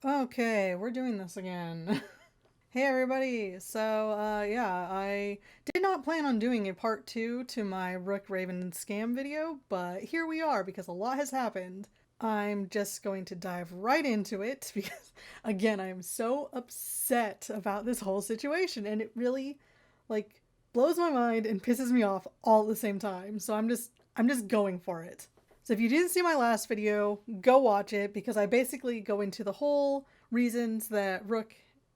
Okay, we're doing this again. Hey everybody! Yeah, I did not plan on doing a part two to my Rook Raven scam video, but here we are because a lot has happened. I'm just going to dive right into it because, again, I'm so upset about this whole situation and it really, like, blows my mind and pisses me off all at the same time. So I'm just going for it. So if you didn't see my last video, go watch it because I basically go into the whole reasons that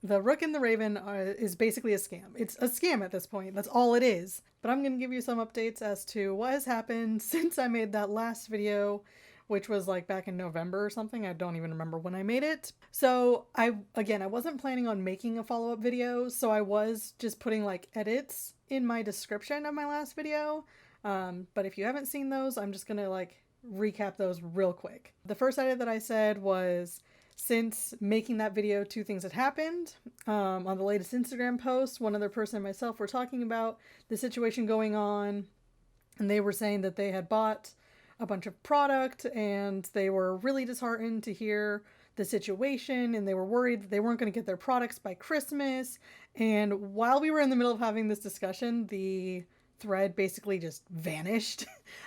the Rook and the Raven is basically a scam. It's a scam at this point. That's all it is. But I'm going to give you some updates as to what has happened since I made that last video, which was like back in November or something. I don't even remember when I made it. So I wasn't planning on making a follow-up video, so I was just putting like edits in my description of my last video. But if you haven't seen those, I'm just gonna like recap those real quick. The first edit that I said was, since making that video, two things had happened. On the latest Instagram post, one other person and myself were talking about the situation going on, and they were saying that they had bought a bunch of product and they were really disheartened to hear the situation and they were worried that they weren't going to get their products by Christmas. And while we were in the middle of having this discussion, the thread basically just vanished.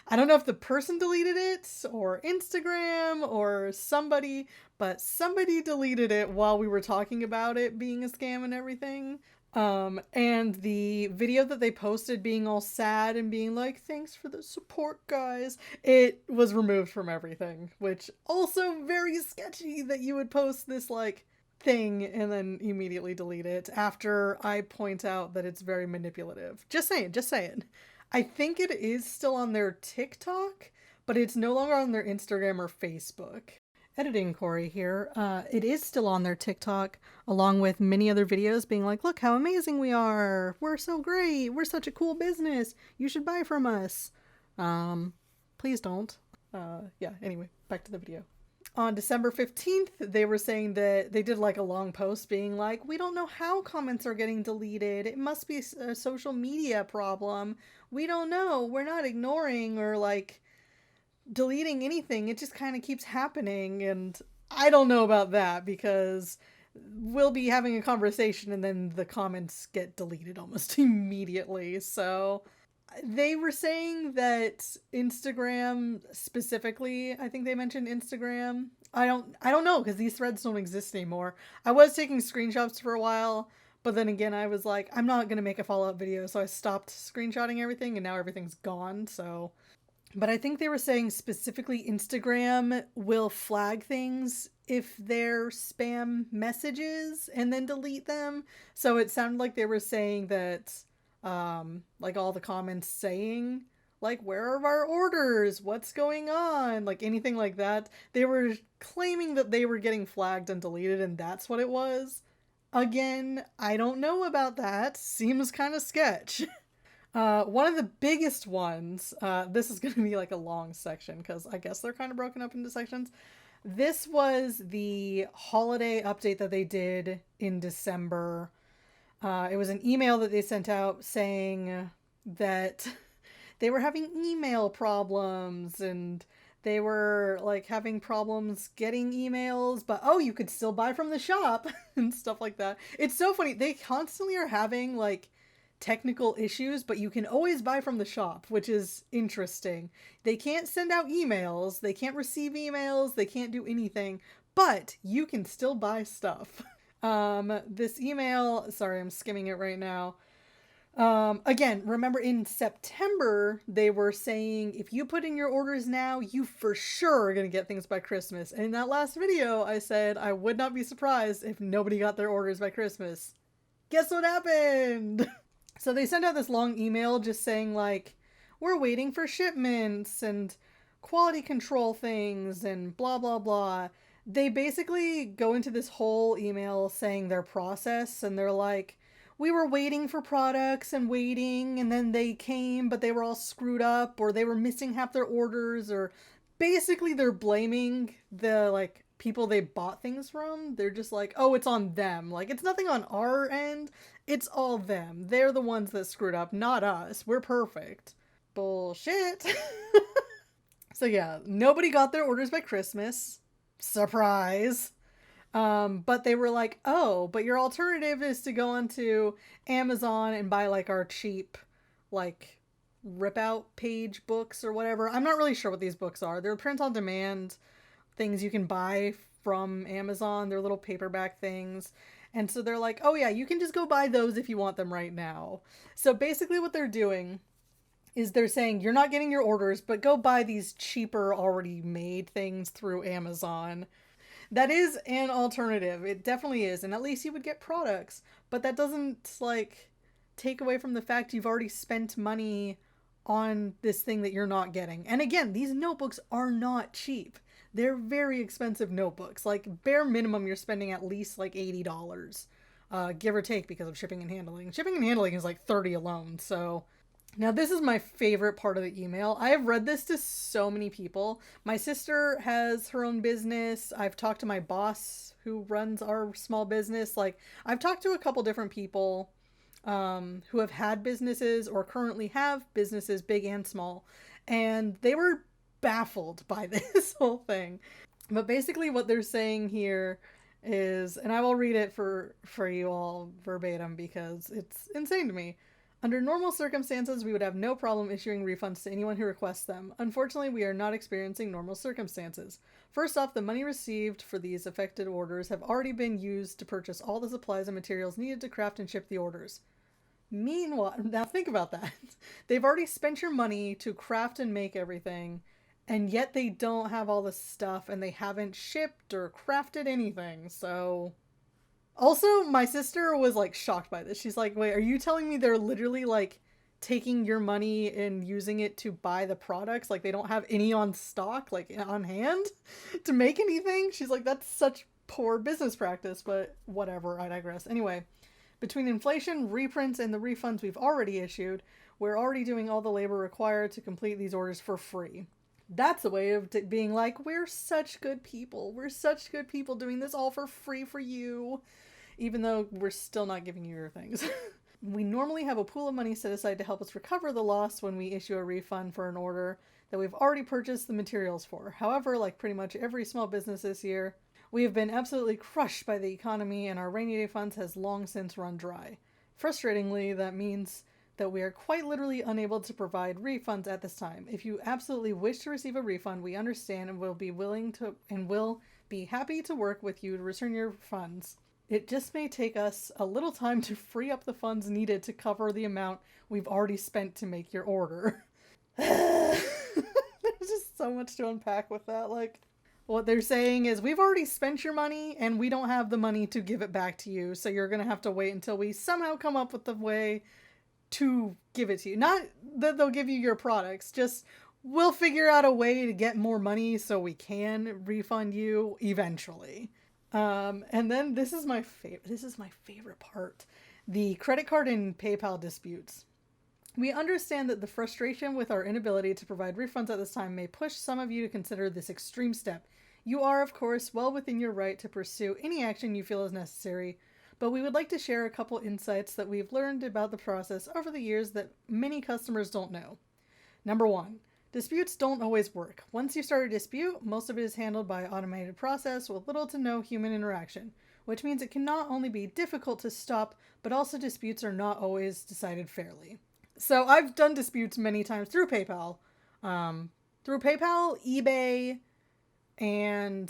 I don't know if the person deleted it or Instagram or somebody, but somebody deleted it while we were talking about it being a scam and everything. And the video that they posted being all sad and being like, thanks for the support, guys, it was removed from everything, which also very sketchy that you would post this like thing and then immediately delete it after I point out that it's very manipulative. Just saying, just saying. I think it is still on their TikTok, but it's no longer on their Instagram or Facebook. Editing Corey here. It is still on their TikTok, along with many other videos being like, look how amazing we are. We're so great. We're such a cool business. You should buy from us. Please don't. Yeah, anyway, back to the video. On December 15th, they were saying that they did like a long post being like, we don't know how comments are getting deleted. It must be a social media problem. We don't know. We're not ignoring or like deleting anything. It just kind of keeps happening. And I don't know about that because we'll be having a conversation and then the comments get deleted almost immediately. So they were saying that Instagram specifically, I think they mentioned Instagram. I don't know because these threads don't exist anymore. I was taking screenshots for a while, but then again I was like, I'm not going to make a follow-up video, so I stopped screenshotting everything and now everything's gone. So but I think they were saying specifically Instagram will flag things if they're spam messages and then delete them. So it sounded like they were saying that, like all the comments saying, like, where are our orders? What's going on? Like anything like that. They were claiming that they were getting flagged and deleted, and that's what it was. Again, I don't know about that. Seems kind of sketch. One of the biggest ones, this is going to be like a long section because I guess they're kind of broken up into sections. This was the holiday update that they did in December. It was an email that they sent out saying that they were having email problems and they were like having problems getting emails, but oh, you could still buy from the shop and stuff like that. It's so funny. They constantly are having like technical issues, but you can always buy from the shop, which is interesting. They can't send out emails, they can't receive emails, they can't do anything, but you can still buy stuff. This email, sorry, I'm skimming it right now. Again, remember in September, they were saying if you put in your orders now, you for sure are going to get things by Christmas. And in that last video, I said I would not be surprised if nobody got their orders by Christmas. Guess what happened? So they sent out this long email just saying like, we're waiting for shipments and quality control things and blah, blah, blah. They basically go into this whole email saying their process and they're like, we were waiting for products and waiting and then they came, but they were all screwed up or they were missing half their orders or basically they're blaming the like people they bought things from. They're just like, oh, it's on them. Like it's nothing on our end. It's all them. They're the ones that screwed up, not us. We're perfect. Bullshit. So yeah, nobody got their orders by Christmas. Surprise. But they were like, oh, but your alternative is to go onto Amazon and buy like our cheap, like, rip out page books or whatever. I'm not really sure what these books are. They're print on demand things you can buy from Amazon. They're little paperback things. And so they're like, oh yeah, you can just go buy those if you want them right now. So basically what they're doing is they're saying you're not getting your orders, but go buy these cheaper already made things through Amazon. That is an alternative. It definitely is. And at least you would get products. But that doesn't, like, take away from the fact you've already spent money on this thing that you're not getting. And again, these notebooks are not cheap. They're very expensive notebooks. Like, bare minimum, you're spending at least, like, $80. Give or take because of shipping and handling. Shipping and handling is, like, $30 alone, so... Now, this is my favorite part of the email. I have read this to so many people. My sister has her own business. I've talked to my boss who runs our small business. Like, I've talked to a couple different people who have had businesses or currently have businesses, big and small. And they were baffled by this whole thing. But basically what they're saying here is, and I will read it for you all verbatim because it's insane to me. Under normal circumstances, we would have no problem issuing refunds to anyone who requests them. Unfortunately, we are not experiencing normal circumstances. First off, the money received for these affected orders have already been used to purchase all the supplies and materials needed to craft and ship the orders. Meanwhile, now think about that. They've already spent your money to craft and make everything, and yet they don't have all the stuff, and they haven't shipped or crafted anything, so... Also, my sister was, like, shocked by this. She's like, wait, are you telling me they're literally, like, taking your money and using it to buy the products? Like, they don't have any on stock, like, on hand to make anything? She's like, that's such poor business practice, but whatever, I digress. Anyway, between inflation, reprints, and the refunds we've already issued, we're already doing all the labor required to complete these orders for free. That's a way of being like, we're such good people. We're such good people doing this all for free for you. Even though we're still not giving you your things. We normally have a pool of money set aside to help us recover the loss when we issue a refund for an order that we've already purchased the materials for. However, like pretty much every small business this year, we have been absolutely crushed by the economy and our rainy day funds has long since run dry. Frustratingly, that means that we are quite literally unable to provide refunds at this time. If you absolutely wish to receive a refund, we understand and will be happy to work with you to return your funds. It just may take us a little time to free up the funds needed to cover the amount we've already spent to make your order. There's just so much to unpack with that. Like, what they're saying is, we've already spent your money and we don't have the money to give it back to you, so you're going to have to wait until we somehow come up with the way to give it to you. Not that they'll give you your products, just we'll figure out a way to get more money so we can refund you eventually. And then this is my favorite part. The credit card and PayPal disputes. We understand that the frustration with our inability to provide refunds at this time may push some of you to consider this extreme step. You are, of course, well within your right to pursue any action you feel is necessary, but we would like to share a couple insights that we've learned about the process over the years that many customers don't know. Number 1. Disputes don't always work. Once you start a dispute, most of it is handled by automated process with little to no human interaction, which means it can not only be difficult to stop, but also disputes are not always decided fairly. So I've done disputes many times through PayPal. eBay, and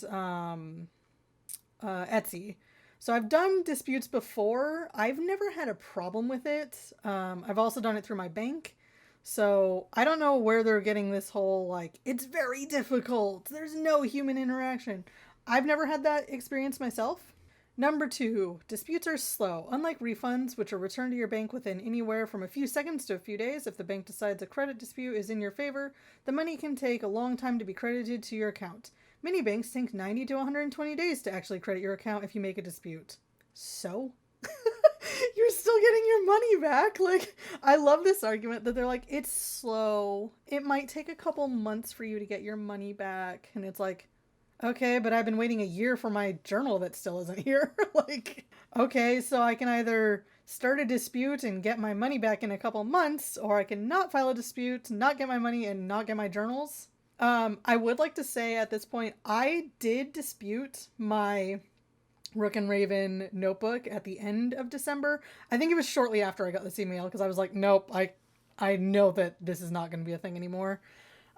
Etsy. So I've done disputes before. I've never had a problem with it. I've also done it through my bank. So I don't know where they're getting this whole, like, it's very difficult, there's no human interaction. I've never had that experience myself. Number 2, disputes are slow. Unlike refunds, which are returned to your bank within anywhere from a few seconds to a few days, if the bank decides a credit dispute is in your favor, the money can take a long time to be credited to your account. Many banks take 90 to 120 days to actually credit your account if you make a dispute. So? You're still getting your money back. Like, I love this argument that they're like, it's slow. It might take a couple months for you to get your money back. And it's like, okay, but I've been waiting a year for my journal that still isn't here. Like, okay, so I can either start a dispute and get my money back in a couple months, or I can not file a dispute, not get my money, and not get my journals. I would like to say at this point, I did dispute my Rook and Raven notebook at the end of December. I think it was shortly after I got this email because I was like, nope, I know that this is not going to be a thing anymore.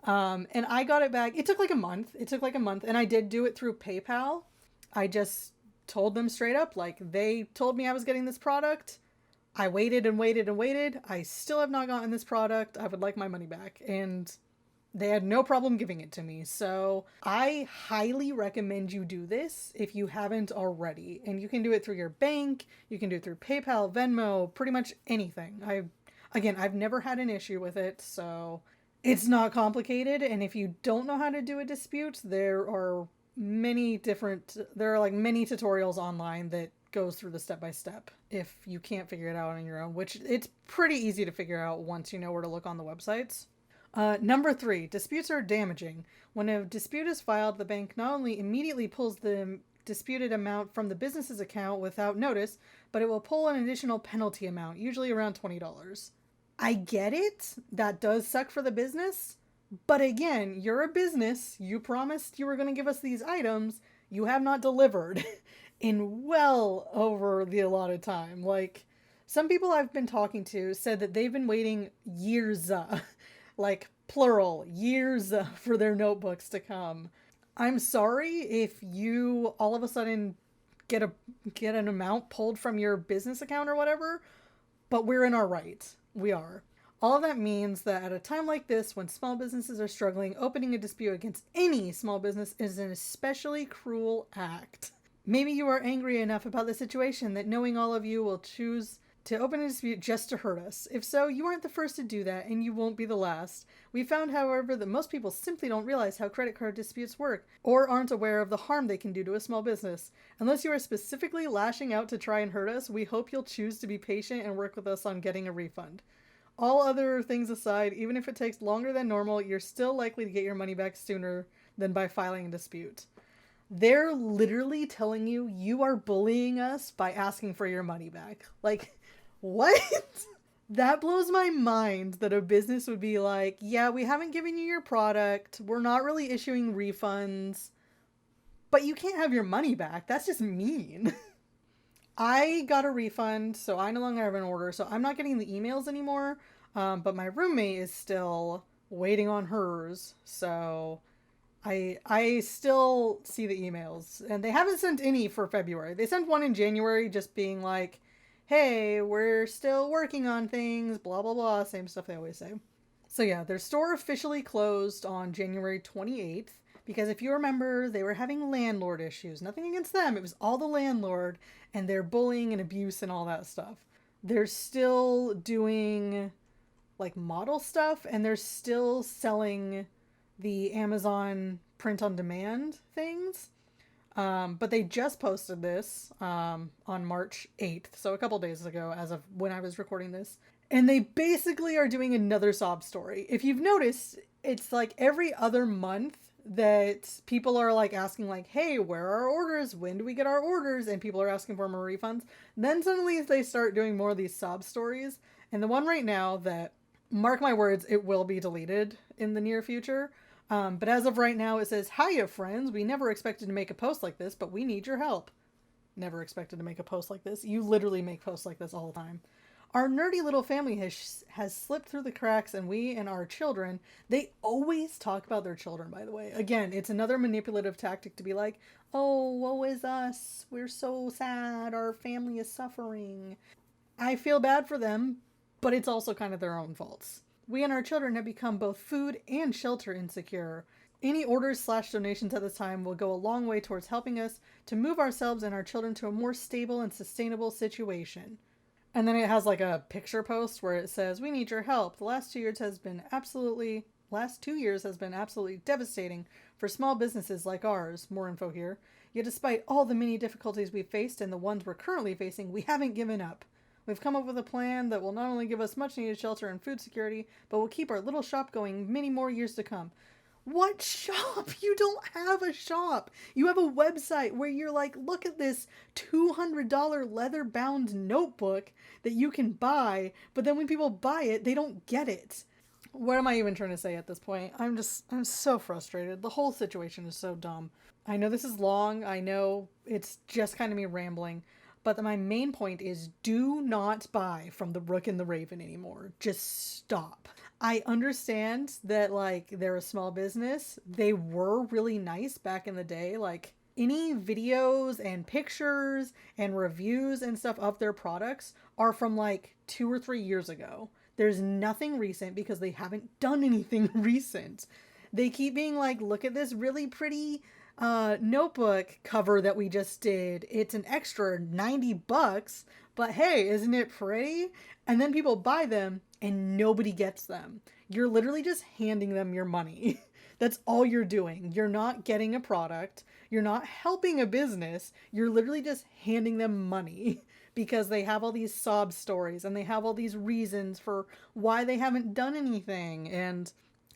And I got it back. It took like a month. And I did do it through PayPal. I just told them straight up, like, they told me I was getting this product. I waited and waited and waited. I still have not gotten this product. I would like my money back. And they had no problem giving it to me. So I highly recommend you do this if you haven't already. And you can do it through your bank. You can do it through PayPal, Venmo, pretty much anything. I've never had an issue with it, so it's not complicated. And if you don't know how to do a dispute, there are many tutorials online that goes through the step-by-step if you can't figure it out on your own, which it's pretty easy to figure out once you know where to look on the websites. Number 3, disputes are damaging. When a dispute is filed, the bank not only immediately pulls the disputed amount from the business's account without notice, but it will pull an additional penalty amount, usually around $20. I get it. That does suck for the business. But again, you're a business. You promised you were going to give us these items. You have not delivered in well over the allotted time. Like, some people I've been talking to said that they've been waiting years, like plural, years for their notebooks to come. I'm sorry if you all of a sudden get an amount pulled from your business account or whatever, but we're in our right. We are. All of that means that at a time like this, when small businesses are struggling, opening a dispute against any small business is an especially cruel act. Maybe you are angry enough about the situation that knowing all of you will choose to open a dispute just to hurt us. If so, you aren't the first to do that, and you won't be the last. We found, however, that most people simply don't realize how credit card disputes work, or aren't aware of the harm they can do to a small business. Unless you are specifically lashing out to try and hurt us, we hope you'll choose to be patient and work with us on getting a refund. All other things aside, even if it takes longer than normal, you're still likely to get your money back sooner than by filing a dispute. They're literally telling you you are bullying us by asking for your money back. Like, what? That blows my mind that a business would be like, yeah, we haven't given you your product. We're not really issuing refunds, but you can't have your money back. That's just mean. I got a refund, so I no longer have an order, so I'm not getting the emails anymore. But my roommate is still waiting on hers, so I still see the emails. And they haven't sent any for February. They sent one in January just being like, hey, we're still working on things, blah, blah, blah. Same stuff they always say. So yeah, their store officially closed on January 28th. Because if you remember, they were having landlord issues. Nothing against them. It was all the landlord and their bullying and abuse and all that stuff. They're still doing like model stuff, and they're still selling the Amazon print on demand things. But they just posted this on March 8th, so a couple days ago as of when I was recording this. And they basically are doing another sob story. If you've noticed, it's like every other month that people are like asking like, hey, where are our orders? When do we get our orders? And people are asking for more refunds. Then suddenly they start doing more of these sob stories. And the one right now that, mark my words, it will be deleted in the near future. But as of right now, it says, hiya friends, we never expected to make a post like this, but we need your help. Never expected to make a post like this. You literally make posts like this all the time. Our nerdy little family has slipped through the cracks, and we and our children, they always talk about their children, by the way. Again, it's another manipulative tactic to be like, oh, woe is us. We're so sad. Our family is suffering. I feel bad for them, but it's also kind of their own faults. We and our children have become both food and shelter insecure. Any orders/donations at this time will go a long way towards helping us to move ourselves and our children to a more stable and sustainable situation. And then it has like a picture post where it says, we need your help. The last 2 years has been absolutely devastating for small businesses like ours. More info here. Yet despite all the many difficulties we've faced and the ones we're currently facing, we haven't given up. We've come up with a plan that will not only give us much needed shelter and food security, but will keep our little shop going many more years to come. What shop? You don't have a shop. You have a website where you're like, look at this $200 leather-bound notebook that you can buy, but then when people buy it, they don't get it. What am I even trying to say at this point? I'm so frustrated. The whole situation is so dumb. I know this is long. I know it's just kind of me rambling. But my main point is do not buy from the Rook and the Raven anymore. Just stop. I understand that, like, they're a small business. They were really nice back in the day. Like, any videos and pictures and reviews and stuff of their products are from like 2 or 3 years ago. There's nothing recent because they haven't done anything recent. They keep being like, look at this really pretty notebook cover that we just did. It's an extra $90, but hey, isn't it pretty? And then people buy them and nobody gets them. You're literally just handing them your money. That's all you're doing. You're not getting a product. You're not helping a business. You're literally just handing them money because they have all these sob stories and they have all these reasons for why they haven't done anything. And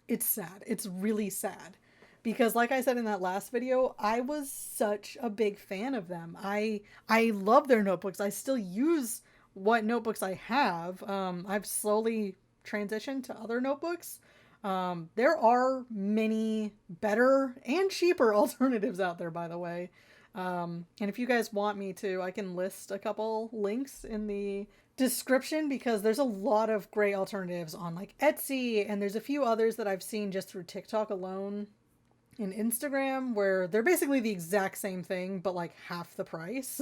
it's sad. It's really sad. Because like I said in that last video, I was such a big fan of them. I love their notebooks. I still use what notebooks I have. I've slowly transitioned to other notebooks. There are many better and cheaper alternatives out there, by the way. And if you guys want me to, I can list a couple links in the description because there's a lot of great alternatives on like Etsy, and there's a few others that I've seen just through TikTok alone and Instagram where they're basically the exact same thing but like half the price.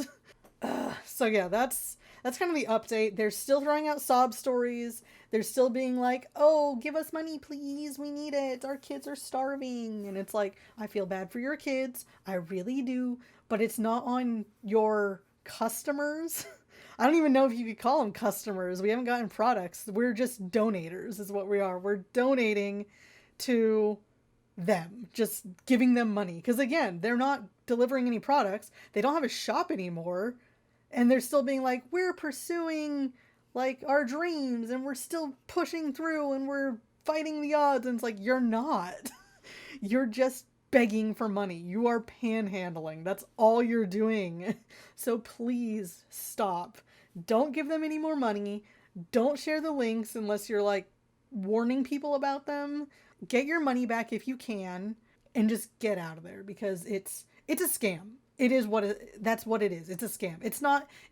So yeah, that's kind of the update. They're still throwing out sob stories. They're still being like, "Oh, give us money, please. We need it. Our kids are starving." And it's like, I feel bad for your kids. I really do. But it's not on your customers. I don't even know if you could call them customers. We haven't gotten products. We're just donators, is what we are. We're donating to them, just giving them money. Because again, they're not delivering any products. They don't have a shop anymore. And they're still being like, we're pursuing like our dreams and we're still pushing through and we're fighting the odds. And it's like, you're not. You're just begging for money. You are panhandling. That's all you're doing. So please stop. Don't give them any more money. Don't share the links unless you're like warning people about them. Get your money back if you can and just get out of there because it's a scam. It is that's what it is. It's a scam.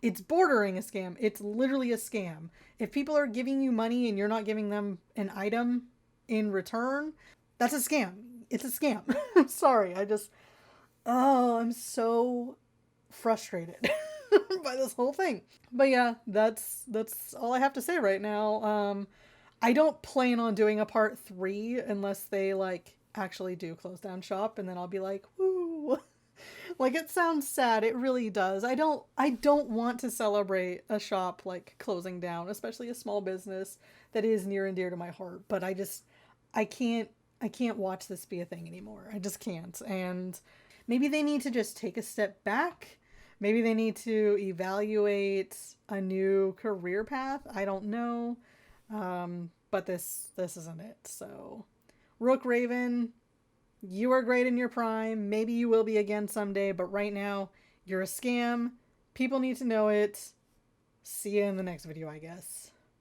It's bordering a scam. It's literally a scam. If people are giving you money and you're not giving them an item in return, that's a scam. It's a scam. I'm sorry. I'm so frustrated by this whole thing. But yeah, that's all I have to say right now. I don't plan on doing a part 3 unless they like actually do close down shop, and then I'll be like, woo. Like, it sounds sad. It really does. I don't want to celebrate a shop like closing down, especially a small business that is near and dear to my heart. But I can't watch this be a thing anymore. I just can't. And maybe they need to just take a step back. Maybe they need to evaluate a new career path. I don't know. But this isn't it. So, Rook Raven, you are great in your prime. Maybe you will be again someday, but right now, you're a scam. People need to know it. See you in the next video, I guess.